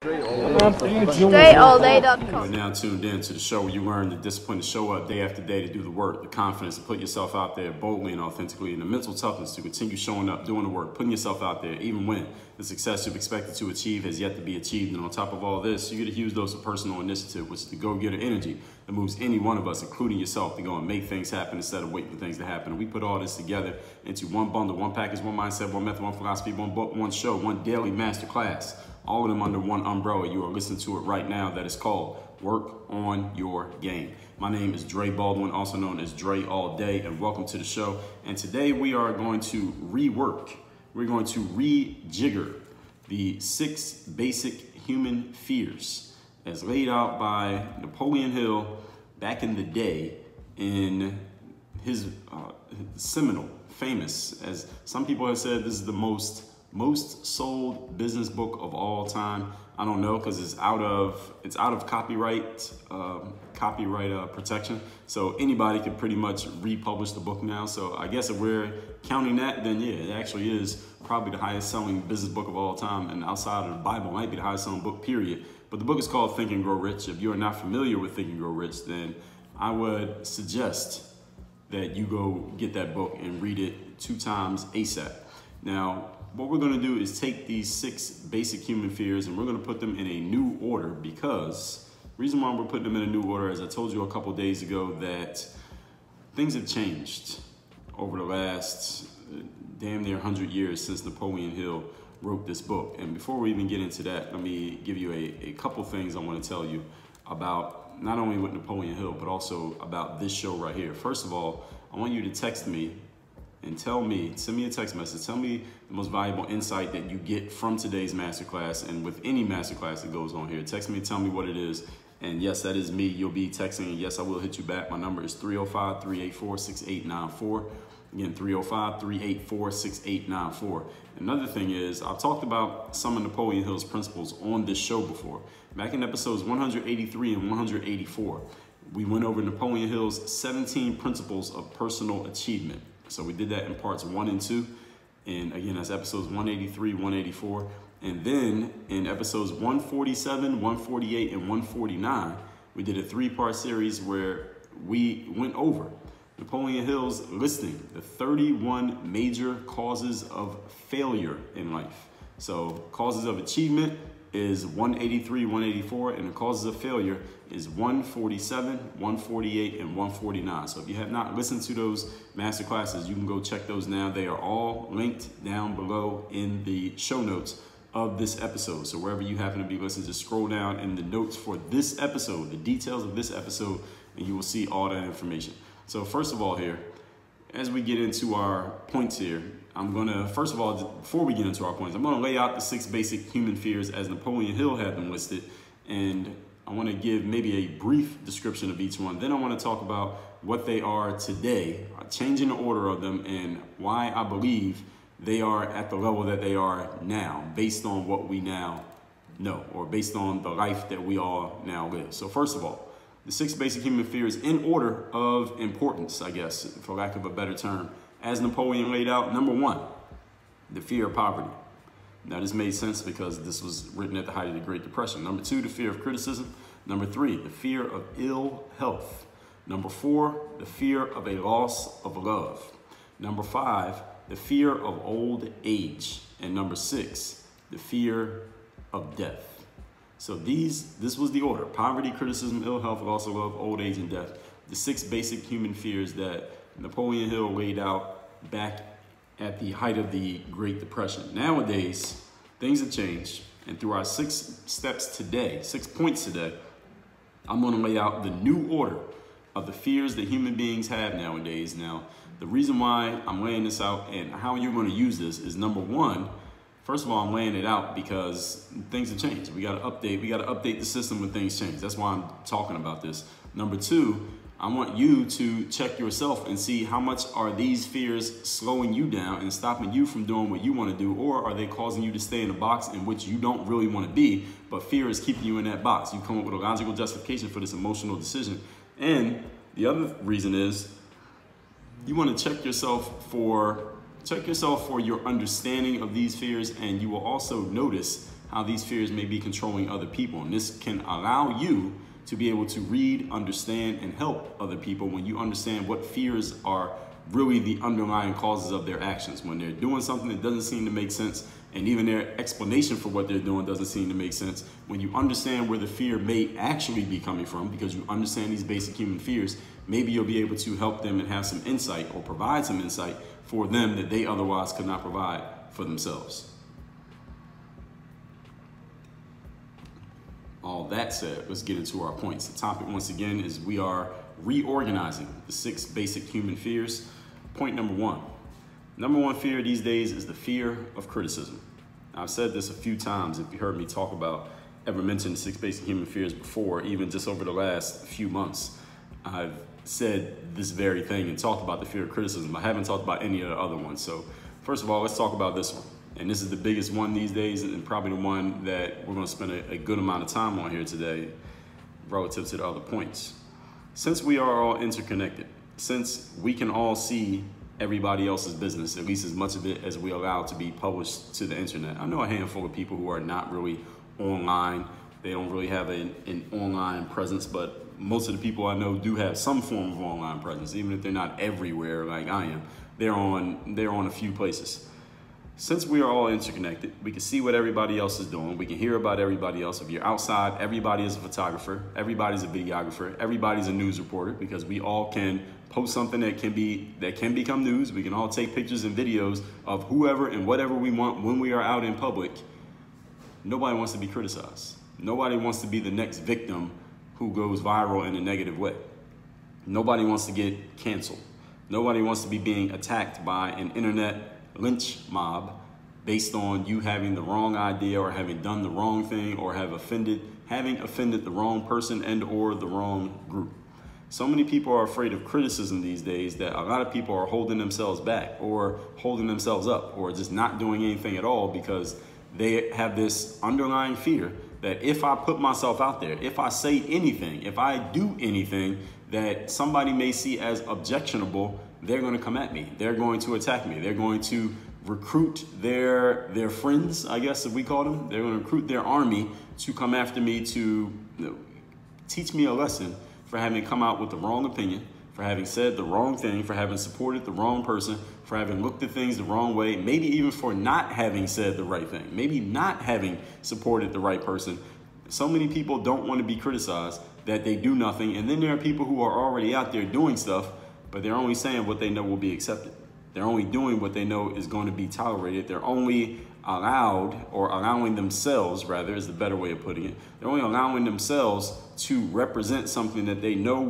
DreAllDay.com. You are now tuned in to the show where you learn the discipline to show up day after day, to do the work, the confidence to put yourself out there boldly and authentically, and the mental toughness to continue showing up, doing the work, putting yourself out there, even when the success you've expected to achieve has yet to be achieved. And on top of all this, you get a huge dose of personal initiative, which is the go-getter energy that moves any one of us, including yourself, to go and make things happen instead of waiting for things to happen. And we put all this together into one bundle, one package, one mindset, one method, one philosophy, one book, one show, one daily masterclass. All of them under one umbrella. You are listening to it right now. That is called Work on Your Game. My name is Dre Baldwin, also known as Dre All Day, and welcome to the show. And today we are going to rework. We're going to rejigger the 6 basic human fears as laid out by Napoleon Hill back in the day in his seminal, famous, as some people have said, this is the most sold business book of all time. I don't know, because it's out of copyright protection. So anybody could pretty much republish the book now. So I guess if we're counting that, then yeah, it actually is probably the highest selling business book of all time. And outside of the Bible, it might be the highest selling book, period. But the book is called Think and Grow Rich. If you are not familiar with Think and Grow Rich, then I would suggest that you go get that book and read it 2 times ASAP. Now, what we're going to do is take these 6 basic human fears and we're going to put them in a new order, because the reason why we're putting them in a new order, as I told you a couple days ago, that things have changed over the last damn near 100 years since Napoleon Hill wrote this book. And before we even get into that, let me give you a couple things I want to tell you about not only with Napoleon Hill, but also about this show right here. First of all, I want you to text me and send me a text message. Tell me the most valuable insight that you get from today's masterclass, and with any masterclass that goes on here. Text me, tell me what it is. And yes, that is me. You'll be texting, and yes, I will hit you back. My number is 305-384-6894. Again, 305-384-6894. Another thing is, I've talked about some of Napoleon Hill's principles on this show before. Back in episodes 183 and 184, we went over Napoleon Hill's 17 principles of personal achievement. So we did that in parts 1 and 2. And again, that's episodes 183, 184. And then in episodes 147, 148, and 149, we did a 3-part series where we went over Napoleon Hill's listing the 31 major causes of failure in life. So causes of achievement is 183, 184, and the causes of failure is 147, 148, and 149. So if you have not listened to those master classes, you can go check those now. They are all linked down below in the show notes of this episode. So wherever you happen to be listening, just scroll down in the notes for this episode, the details of this episode, and you will see all that information. So first of all here, as we get into our points here, I'm going to, first of all, before we get into our points, I'm going to lay out the 6 basic human fears as Napoleon Hill had them listed. And I want to give maybe a brief description of each one. Then I want to talk about what they are today, changing the order of them, and why I believe they are at the level that they are now, based on what we now know, or based on the life that we all now live. So first of all, the 6 basic human fears in order of importance, I guess, for lack of a better term, as Napoleon laid out. Number 1, the fear of poverty. Now this made sense because this was written at the height of the Great Depression. Number 2, the fear of criticism. Number 3, the fear of ill health. Number 4, the fear of a loss of love. Number 5, the fear of old age. And number 6, the fear of death. So this was the order: poverty, criticism, ill health, loss of love, old age, and death. The 6 basic human fears that Napoleon Hill laid out back at the height of the Great Depression. Nowadays, things have changed, and through our 6 steps today, 6 points today, I'm going to lay out the new order of the fears that human beings have nowadays. Now, the reason why I'm laying this out and how you're going to use this is, number 1, first of all, I'm laying it out because things have changed. We got to update the system when things change. That's why I'm talking about this. Number 2, I want you to check yourself and see how much are these fears slowing you down and stopping you from doing what you want to do, or are they causing you to stay in a box in which you don't really want to be, but fear is keeping you in that box. You come up with a logical justification for this emotional decision. And the other reason is you want to check yourself for your understanding of these fears, and you will also notice how these fears may be controlling other people. And this can allow you to be able to read, understand, and help other people when you understand what fears are really the underlying causes of their actions. When they're doing something that doesn't seem to make sense, and even their explanation for what they're doing doesn't seem to make sense, when you understand where the fear may actually be coming from, because you understand these basic human fears, maybe you'll be able to help them and have some insight or provide some insight for them that they otherwise could not provide for themselves. All that said, let's get into our points. The topic, once again, is we are reorganizing the 6 basic human fears. Point number 1. Number 1 fear these days is the fear of criticism. Now, I've said this a few times. If you heard me talk about, ever mentioned 6 basic human fears before, even just over the last few months, I've said this very thing and talked about the fear of criticism. I haven't talked about any of the other ones. So first of all, let's talk about this one. And this is the biggest one these days, and probably the one that we're going to spend a good amount of time on here today relative to the other points. Since we are all interconnected, since we can all see everybody else's business, at least as much of it as we allow to be published to the internet. I know a handful of people who are not really online. They don't really have an online presence, but most of the people I know do have some form of online presence, even if they're not everywhere like I am. They're on a few places. Since we are all interconnected, we can see what everybody else is doing. We can hear about everybody else. If you're outside, everybody is a photographer. Everybody's a videographer. Everybody's a news reporter, because we all can post something that can become news. We can all take pictures and videos of whoever and whatever we want when we are out in public. Nobody wants to be criticized. Nobody wants to be the next victim who goes viral in a negative way. Nobody wants to get canceled. Nobody wants to be being attacked by an internet lynch mob based on you having the wrong idea or having done the wrong thing or having offended the wrong person and or the wrong group. So many people are afraid of criticism these days that a lot of people are holding themselves back or holding themselves up or just not doing anything at all, because they have this underlying fear that if I put myself out there, if I say anything, if I do anything that somebody may see as objectionable, they're going to come at me. They're going to attack me. They're going to recruit their friends, I guess if we call them. They're going to recruit their army to come after me to teach me a lesson for having come out with the wrong opinion, for having said the wrong thing, for having supported the wrong person, for having looked at things the wrong way, maybe even for not having said the right thing, maybe not having supported the right person. So many people don't want to be criticized that they do nothing. And then there are people who are already out there doing stuff, but they're only saying what they know will be accepted. They're only doing what they know is going to be tolerated. They're only allowing themselves, rather, is the better way of putting it. They're only allowing themselves to represent something that they know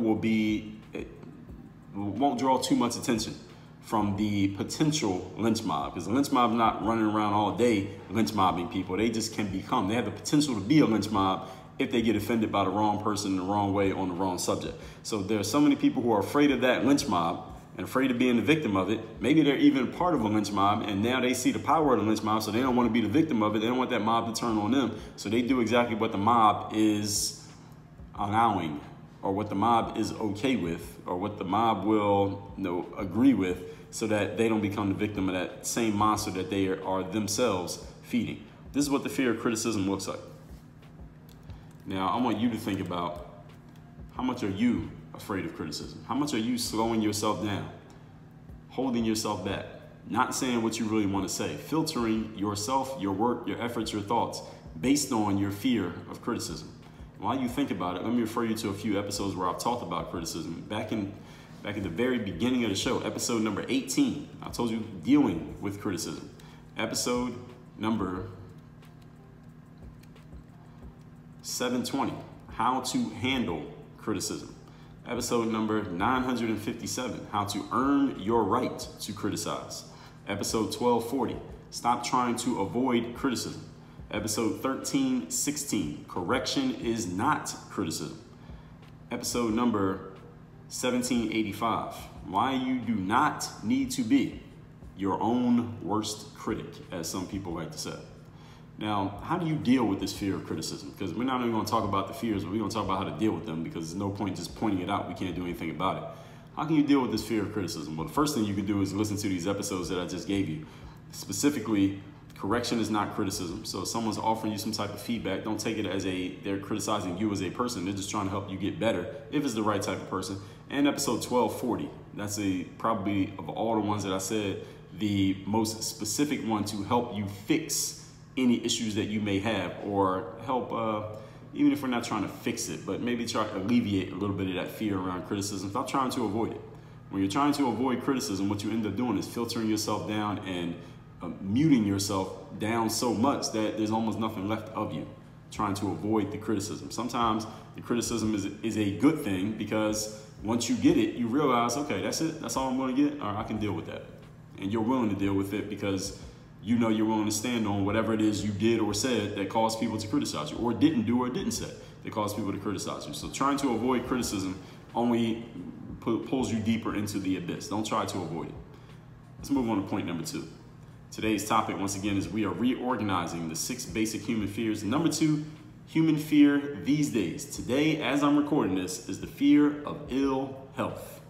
won't draw too much attention from the potential lynch mob, because the lynch mob is not running around all day lynch mobbing people. They just they have the potential to be a lynch mob if they get offended by the wrong person in the wrong way on the wrong subject. So there are so many people who are afraid of that lynch mob and afraid of being the victim of it. Maybe they're even part of a lynch mob, and now they see the power of the lynch mob, so they don't want to be the victim of it. They don't want that mob to turn on them. So they do exactly what the mob is allowing, or what the mob is okay with, or what the mob will agree with, so that they don't become the victim of that same monster that they are themselves feeding. This is what the fear of criticism looks like. Now, I want you to think about, how much are you afraid of criticism? How much are you slowing yourself down, holding yourself back, not saying what you really want to say, filtering yourself, your work, your efforts, your thoughts based on your fear of criticism? While you think about it, let me refer you to a few episodes where I've talked about criticism. Back at the very beginning of the show, episode number 18, I told you dealing with criticism. Episode number 720, how to handle criticism. Episode number 957, how to earn your right to criticize. Episode 1240, stop trying to avoid criticism. Episode 1316, correction is not criticism. Episode number 1785, why you do not need to be your own worst critic, as some people like to say. Now, how do you deal with this fear of criticism? Because we're not even going to talk about the fears, but we're going to talk about how to deal with them, because there's no point just pointing it out. We can't do anything about it. How can you deal with this fear of criticism? Well, the first thing you can do is listen to these episodes that I just gave you. Specifically, Correction is not criticism. So if someone's offering you some type of feedback, don't take it as they're criticizing you as a person. They're just trying to help you get better if it's the right type of person. And episode 1240, that's probably of all the ones that I said, the most specific one to help you fix any issues that you may have, or help, even if we're not trying to fix it, but maybe try to alleviate a little bit of that fear around criticism. Stop trying to avoid it. When you're trying to avoid criticism, what you end up doing is filtering yourself down and muting yourself down so much that there's almost nothing left of you, trying to avoid the criticism. Sometimes the criticism is a good thing, because once you get it, you realize, okay, that's it. That's all I'm going to get. All right, I can deal with that. And you're willing to deal with it because you know you're willing to stand on whatever it is you did or said that caused people to criticize you, or didn't do or didn't say that caused people to criticize you. So trying to avoid criticism only pulls you deeper into the abyss. Don't try to avoid it. Let's move on to point number 2. Today's topic, once again, is we are reorganizing the 6 basic human fears. Number 2, human fear these days. Today, as I'm recording this, is the fear of ill health.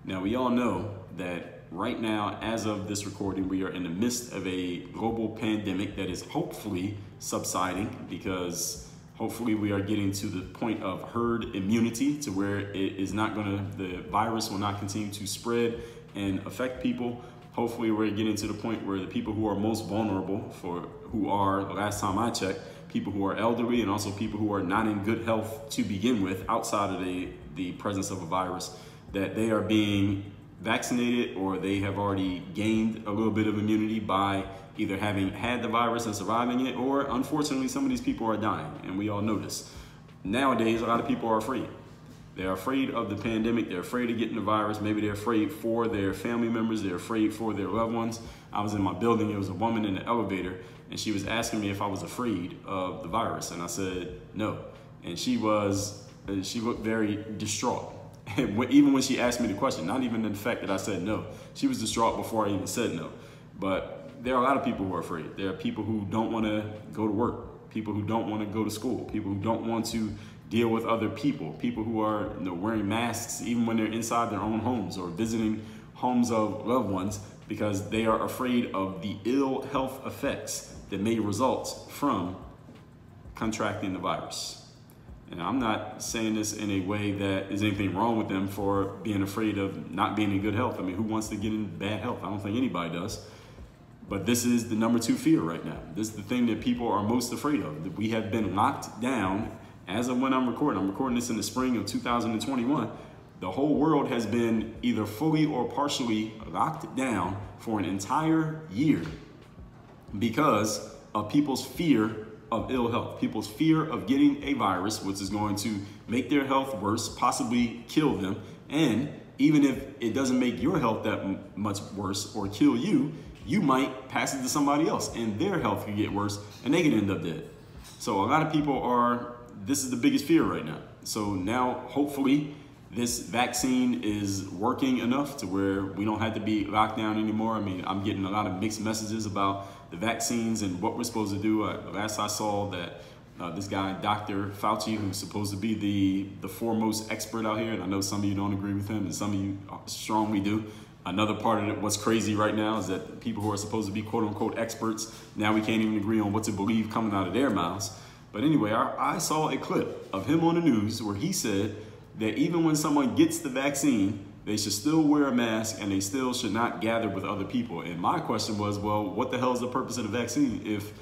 Now, we all know that right now, as of this recording, we are in the midst of a global pandemic that is hopefully subsiding, because hopefully we are getting to the point of herd immunity, to where the virus will not continue to spread and affect people. Hopefully we're getting to the point where the people who are most vulnerable, who are, last time I checked, people who are elderly, and also people who are not in good health to begin with, outside of the presence of a virus, that they are being vaccinated, or they have already gained a little bit of immunity by either having had the virus and surviving it, or unfortunately some of these people are dying, and we all know this. Nowadays, a lot of people are afraid. They're afraid of the pandemic. They're afraid of getting the virus. Maybe they're afraid for their family members. They're afraid for their loved ones. I was in my building. There was a woman in the elevator, and she was asking me if I was afraid of the virus. And I said, no. And she looked very distraught. And even when she asked me the question, not even the fact that I said no, she was distraught before I even said no. But there are a lot of people who are afraid. There are people who don't want to go to work, people who don't want to go to school, people who don't want to deal with other people, people who are wearing masks even when they're inside their own homes or visiting homes of loved ones, because they are afraid of the ill health effects that may result from contracting the virus. And I'm not saying this in a way that is anything wrong with them for being afraid of not being in good health. I mean, who wants to get in bad health? I don't think anybody does. But this is the number 2 fear right now. This is the thing that people are most afraid of. That we have been locked down. As of when I'm recording this in the spring of 2021, the whole world has been either fully or partially locked down for an entire year because of people's fear of ill health, people's fear of getting a virus, which is going to make their health worse, possibly kill them. And even if it doesn't make your health that much worse or kill you, you might pass it to somebody else and their health could get worse and they could end up dead. So a lot of people this is the biggest fear right now. So now, hopefully, this vaccine is working enough to where we don't have to be locked down anymore. I mean, I'm getting a lot of mixed messages about the vaccines and what we're supposed to do. Last I saw that this guy, Dr. Fauci, who's supposed to be the foremost expert out here, and I know some of you don't agree with him and some of you strongly do. Another part of it, what's crazy right now, is that people who are supposed to be quote unquote experts, now we can't even agree on what to believe coming out of their mouths. But anyway, I saw a clip of him on the news where he said that even when someone gets the vaccine, they should still wear a mask and they still should not gather with other people. And my question was, well, what the hell is the purpose of the vaccine if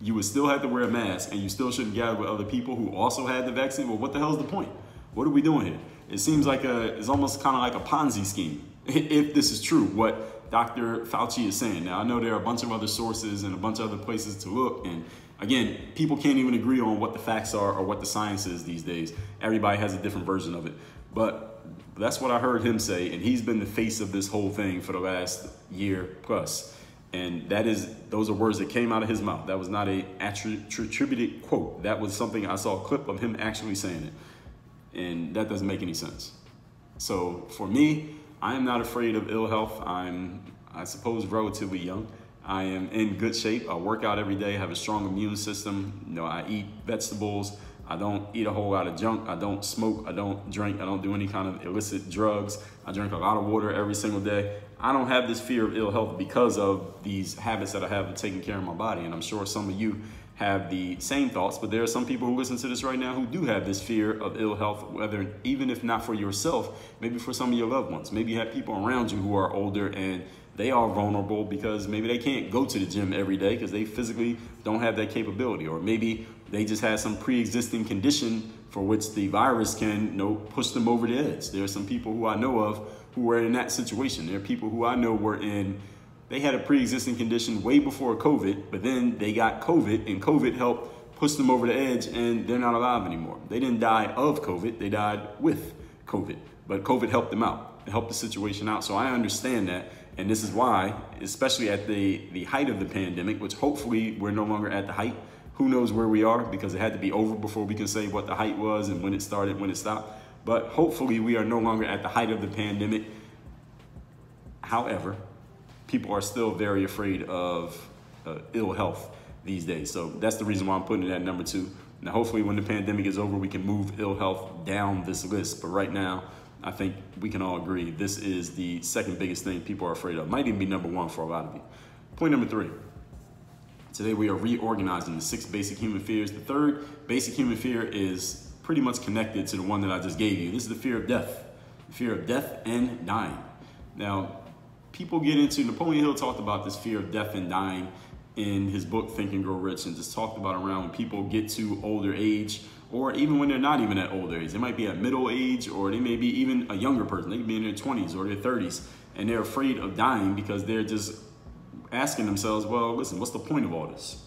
you would still have to wear a mask and you still shouldn't gather with other people who also had the vaccine? Well, what the hell is the point? What are we doing here? It seems like it's almost kind of like a Ponzi scheme, if this is true, what Dr. Fauci is saying. Now, I know there are a bunch of other sources and a bunch of other places to look, and again, people can't even agree on what the facts are or what the science is these days. Everybody has a different version of it. But that's what I heard him say, and he's been the face of this whole thing for the last year plus. And those are words that came out of his mouth. That was not a attributed quote. That was something I saw a clip of him actually saying it. And that doesn't make any sense. So for me, I am not afraid of ill health. I'm, I suppose, relatively young. I am in good shape. I work out every day, have a strong immune system. I eat vegetables. I don't eat a whole lot of junk. I don't smoke. I don't drink. I don't do any kind of illicit drugs. I drink a lot of water every single day. I don't have this fear of ill health because of these habits that I have of taking care of my body. And I'm sure some of you have the same thoughts, but there are some people who listen to this right now who do have this fear of ill health, whether even if not for yourself, maybe for some of your loved ones. Maybe you have people around you who are older and they are vulnerable because maybe they can't go to the gym every day because they physically don't have that capability, or maybe they just have some pre-existing condition for which the virus can, push them over the edge. There are some people who I know of who were in that situation. There are people who I know they had a pre-existing condition way before COVID, but then they got COVID, and COVID helped push them over the edge, and they're not alive anymore. They didn't die of COVID, they died with COVID, but COVID helped them out. It helped the situation out, so I understand that, and this is why, especially at the height of the pandemic, which hopefully we're no longer at the height. Who knows where we are, because it had to be over before we can say what the height was and when it started, when it stopped. But hopefully we are no longer at the height of the pandemic. However, people are still very afraid of ill health these days. So that's the reason why I'm putting it at number 2. Now, hopefully when the pandemic is over, we can move ill health down this list. But right now, I think we can all agree this is the second biggest thing people are afraid of. Might even be number 1 for a lot of you. Point number 3. Today we are reorganizing the 6 basic human fears. The third basic human fear is pretty much connected to the one that I just gave you. This is the fear of death. The fear of death and dying. Now, people get into, Napoleon Hill talked about this fear of death and dying in his book, Think and Grow Rich, and just talked about around when people get to older age, or even when they're not even at older age. They might be at middle age, or they may be even a younger person. They could be in their 20s or their 30s, and they're afraid of dying because they're just asking themselves, well, listen, what's the point of all this?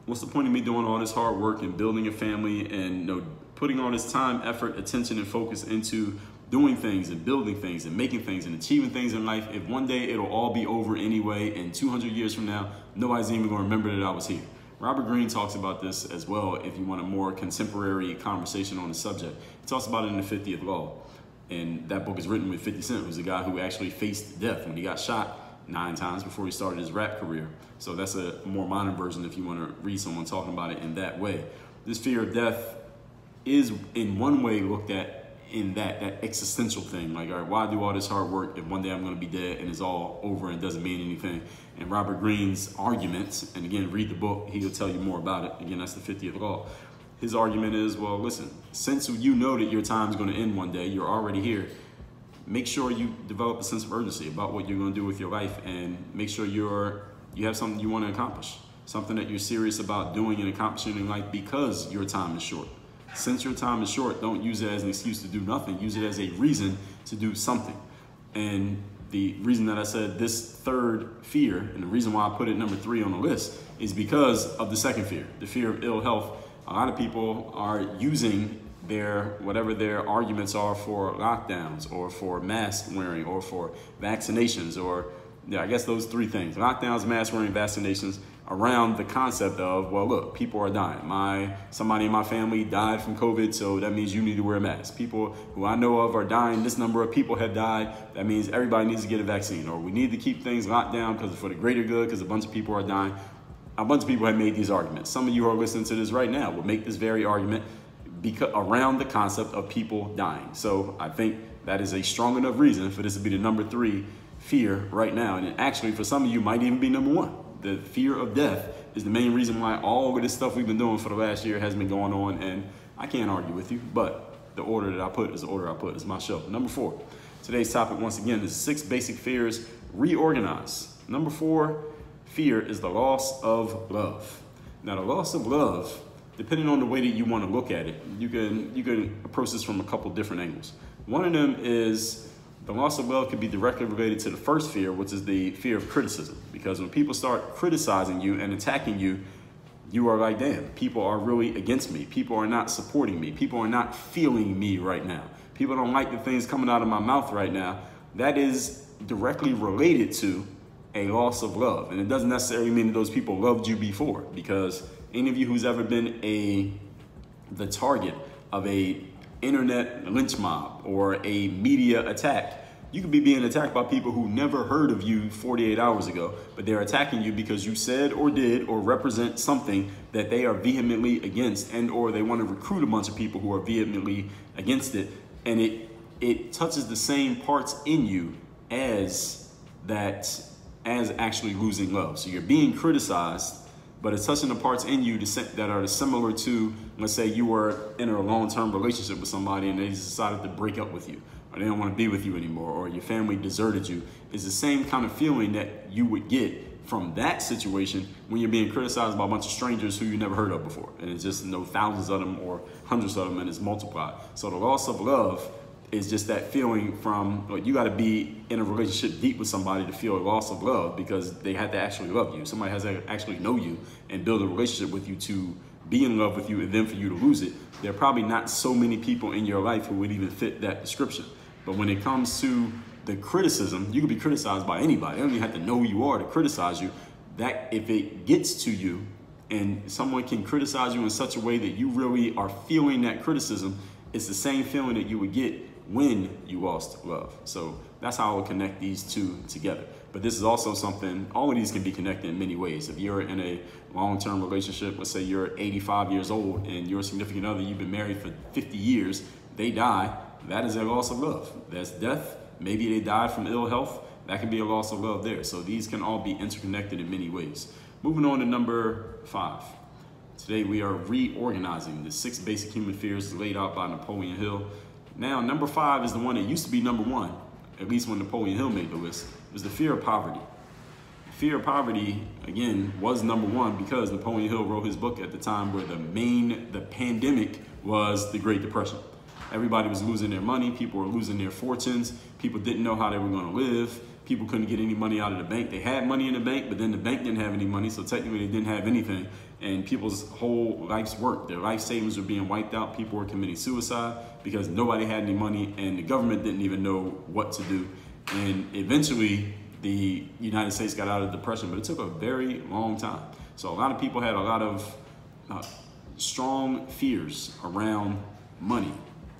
What's the point of me doing all this hard work and building a family and putting all this time, effort, attention, and focus into doing things and building things and making things and achieving things in life if one day it'll all be over anyway, and 200 years from now, nobody's even gonna remember that I was here? Robert Greene talks about this as well if you want a more contemporary conversation on the subject. He talks about it in the 50th Law. And that book is written with 50 Cent, who's a guy who actually faced death when he got shot 9 times before he started his rap career. So that's a more modern version if you want to read someone talking about it in that way. This fear of death is in one way looked at in that existential thing. Like, all right, why do all this hard work if one day I'm going to be dead and it's all over and doesn't mean anything? And Robert Greene's argument, and again, read the book, he'll tell you more about it. Again, that's the 50th Law. His argument is, well, listen, since you know that your time's going to end one day, you're already here, make sure you develop a sense of urgency about what you're going to do with your life, and make sure you have something you want to accomplish, something that you're serious about doing and accomplishing in life because your time is short. Since your time is short, don't use it as an excuse to do nothing. Use it as a reason to do something. And the reason that I said this third fear, and the reason why I put it number 3 on the list, is because of the second fear, the fear of ill health. A lot of people are using whatever their arguments are for lockdowns or for mask wearing or for vaccinations, or I guess those 3 things: lockdowns, mask wearing, vaccinations, around the concept of, well, look, people are dying. Somebody in my family died from COVID, so that means you need to wear a mask. People who I know of are dying. This number of people have died. That means everybody needs to get a vaccine, or we need to keep things locked down because for the greater good, because a bunch of people are dying. A bunch of people have made these arguments. Some of you who are listening to this right now will make this very argument around the concept of people dying. So I think that is a strong enough reason for this to be the number 3 fear right now. And actually, for some of you, might even be number 1. The fear of death is the main reason why all of this stuff we've been doing for the last year has been going on. And I can't argue with you, but the order that I put is the order I put. It's my show. Number 4. Today's topic, once again, is 6 basic fears. Reorganize. Number 4 fear is the loss of love. Now, the loss of love, depending on the way that you want to look at it, you can approach this from a couple different angles. One of them is the loss of love could be directly related to the first fear, which is the fear of criticism. Because when people start criticizing you and attacking you, you are like, damn, people are really against me. People are not supporting me. People are not feeling me right now. People don't like the things coming out of my mouth right now. That is directly related to a loss of love. And it doesn't necessarily mean that those people loved you before, because any of you who's ever been the target of a internet lynch mob or a media attack, you could be being attacked by people who never heard of you 48 hours ago, but they're attacking you because you said or did or represent something that they are vehemently against, and or they want to recruit a bunch of people who are vehemently against it. And it touches the same parts in you as actually losing love. So you're being criticized, but it's touching the parts in you that are similar to, let's say you were in a long-term relationship with somebody and they decided to break up with you, or they don't want to be with you anymore, or your family deserted you. It's the same kind of feeling that you would get from that situation when you're being criticized by a bunch of strangers who you never heard of before. And it's just thousands of them or hundreds of them, and it's multiplied. So the loss of love is just that feeling from, you got to be in a relationship deep with somebody to feel a loss of love, because they had to actually love you. Somebody has to actually know you and build a relationship with you to be in love with you, and then for you to lose it. There are probably not so many people in your life who would even fit that description. But when it comes to the criticism, you can be criticized by anybody. They don't even have to know who you are to criticize you. That if it gets to you and someone can criticize you in such a way that you really are feeling that criticism, it's the same feeling that you would get when you lost love. So that's how I would connect these two together. But this is also something, all of these can be connected in many ways. If you're in a long-term relationship, let's say you're 85 years old and your significant other, you've been married for 50 years, they die, that is a loss of love. That's death. Maybe they died from ill health. That can be a loss of love there. So these can all be interconnected in many ways. Moving on to number 5. Today we are reorganizing the 6 basic human fears laid out by Napoleon Hill. Now, number 5 is the one that used to be number 1, at least when Napoleon Hill made the list. It was the fear of poverty. Fear of poverty, again, was number 1 because Napoleon Hill wrote his book at the time where the pandemic was the Great Depression. Everybody was losing their money. People were losing their fortunes. People didn't know how they were going to live. People couldn't get any money out of the bank. They had money in the bank, but then the bank didn't have any money, so technically they didn't have anything. And people's whole life's work, their life savings were being wiped out. People were committing suicide because nobody had any money and the government didn't even know what to do. And eventually, the United States got out of depression, but it took a very long time. So a lot of people had a lot of strong fears around money,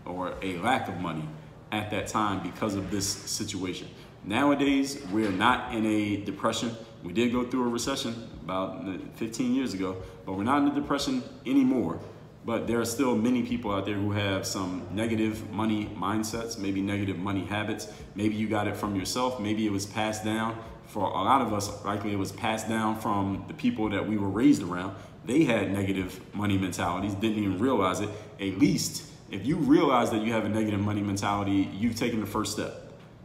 or a lack of money at that time because of this situation. Nowadays, we're not in a depression. We did go through a recession about 15 years ago, but we're not in a depression anymore. But there are still many people out there who have some negative money mindsets, maybe negative money habits. Maybe you got it from yourself. Maybe it was passed down. For a lot of us, likely it was passed down from the people that we were raised around. They had negative money mentalities, didn't even realize it. At least if you realize that you have a negative money mentality, you've taken the first step.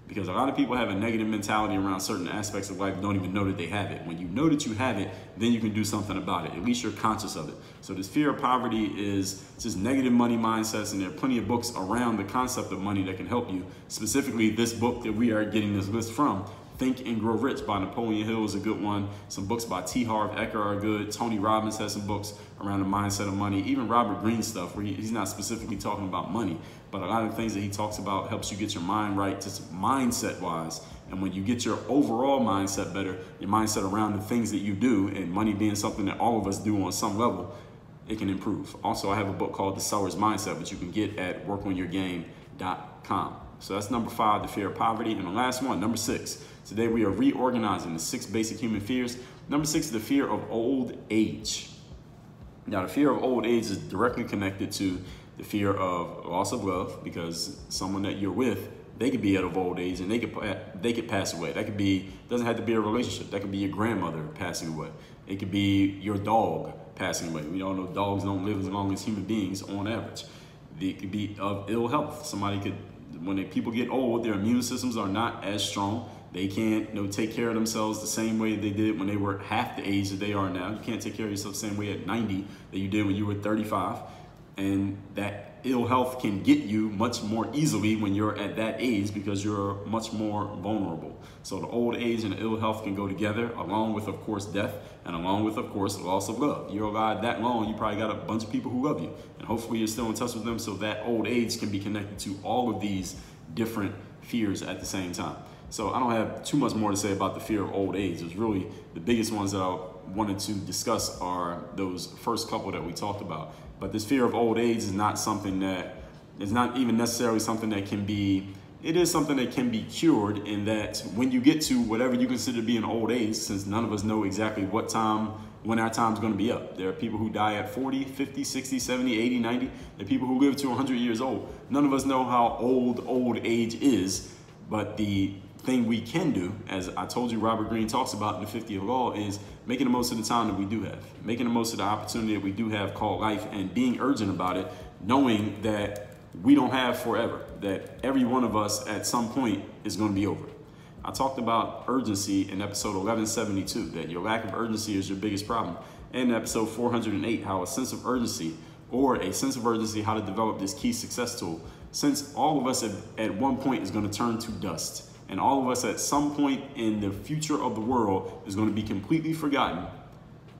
Because a lot of people have a negative mentality around certain aspects of life and don't even know that they have it. When you know that you have it, then you can do something about it. At least you're conscious of it. So this fear of poverty is just negative money mindsets, and there are plenty of books around the concept of money that can help you. Specifically, this book that we are getting this list from, Think and Grow Rich by Napoleon Hill, is a good one. Some books by T. Harv Eker are good. Tony Robbins has some books around the mindset of money. Even Robert Greene stuff, where he's not specifically talking about money, but a lot of the things that he talks about helps you get your mind right, just mindset-wise. And when you get your overall mindset better, your mindset around the things that you do, and money being something that all of us do on some level, it can improve. Also, I have a book called The Seller's Mindset, which you can get at workonyourgame.com. So that's number 5, the fear of poverty. And the last one, number 6. Today we are reorganizing the 6 basic human fears. Number 6 is the fear of old age. Now, the fear of old age is directly connected to the fear of loss of love, because someone that you're with, they could be at an old age and they could pass away. That could be, doesn't have to be a relationship. That could be your grandmother passing away. It could be your dog passing away. We all know dogs don't live as long as human beings on average. It could be of ill health. Somebody could, when people get old, their immune systems are not as strong. They can't take care of themselves the same way they did when they were half the age that they are now. You can't take care of yourself the same way at 90 that you did when you were 35. And that ill health can get you much more easily when you're at that age, because you're much more vulnerable. So the old age and the ill health can go together, along with, of course, death, and along with, of course, loss of love. You're alive that long, you probably got a bunch of people who love you. And hopefully you're still in touch with them, so that old age can be connected to all of these different fears at the same time. So I don't have too much more to say about the fear of old age. It's really the biggest ones that I wanted to discuss are those first couple that we talked about. But this fear of old age is not something that is not even necessarily something that can be, it is something that can be cured, in that when you get to whatever you consider to be an old age, since none of us know exactly what time, when our time's going to be up. There are people who die at 40, 50, 60, 70, 80, 90. There are people who live to 100 years old. None of us know how old age is, but the thing we can do, as I told you Robert Greene talks about in the 50th Law, is making the most of the time that we do have, making the most of the opportunity that we do have called life, and being urgent about it, knowing that we don't have forever, that every one of us at some point is going to be over. I talked about urgency in episode 1172, that your lack of urgency is your biggest problem. And episode 408, how a sense of urgency, how to develop this key success tool, since all of us at one point is going to turn to dust. And all of us at some point in the future of the world is going to be completely forgotten.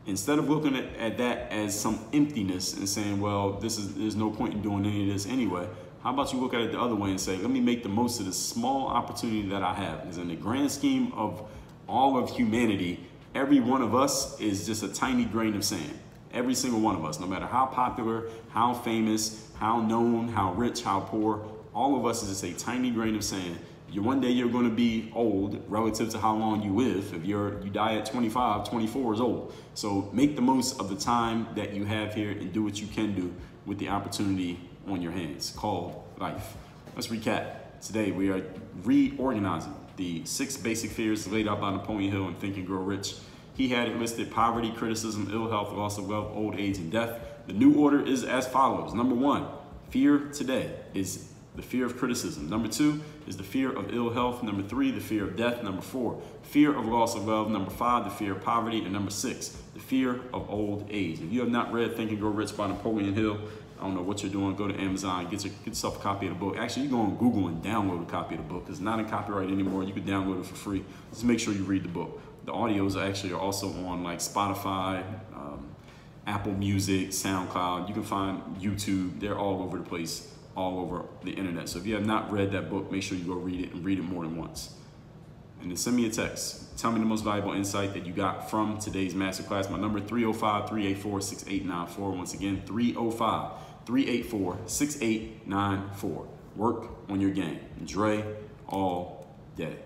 Instead of looking at that as some emptiness and saying, well, there's no point in doing any of this anyway, how about you look at it the other way and say, let me make the most of this small opportunity that I have? Because in the grand scheme of all of humanity, every one of us is just a tiny grain of sand. Every single one of us, no matter how popular, how famous, how known, how rich, how poor, all of us is just a tiny grain of sand. One day you're going to be old relative to how long you live. If you die at 25, 24 is old. So make the most of the time that you have here and do what you can do with the opportunity on your hands called life. Let's recap. Today we are reorganizing the 6 basic fears laid out by Napoleon Hill in Think and Grow Rich. He had it listed: poverty, criticism, ill health, loss of wealth, old age, and death. The new order is as follows. Number 1, fear today is the fear of criticism. Number 2 is the fear of ill health. Number 3, the fear of death. Number 4, fear of loss of wealth. Number 5, the fear of poverty. And number 6, the fear of old age. If you have not read Think and Grow Rich by Napoleon Hill, I don't know what you're doing. Go to Amazon, get yourself a copy of the book. Actually, you go on Google and download a copy of the book. It's not in copyright anymore. You can download it for free. Just make sure you read the book. The audios are also on like Spotify, Apple Music, SoundCloud. You can find YouTube. They're all over the place, all over the internet. So if you have not read that book, make sure you go read it and read it more than once. And then send me a text. Tell me the most valuable insight that you got from today's masterclass. My number 305-384-6894. Once again, 305-384-6894. Work on your game. Dre all day.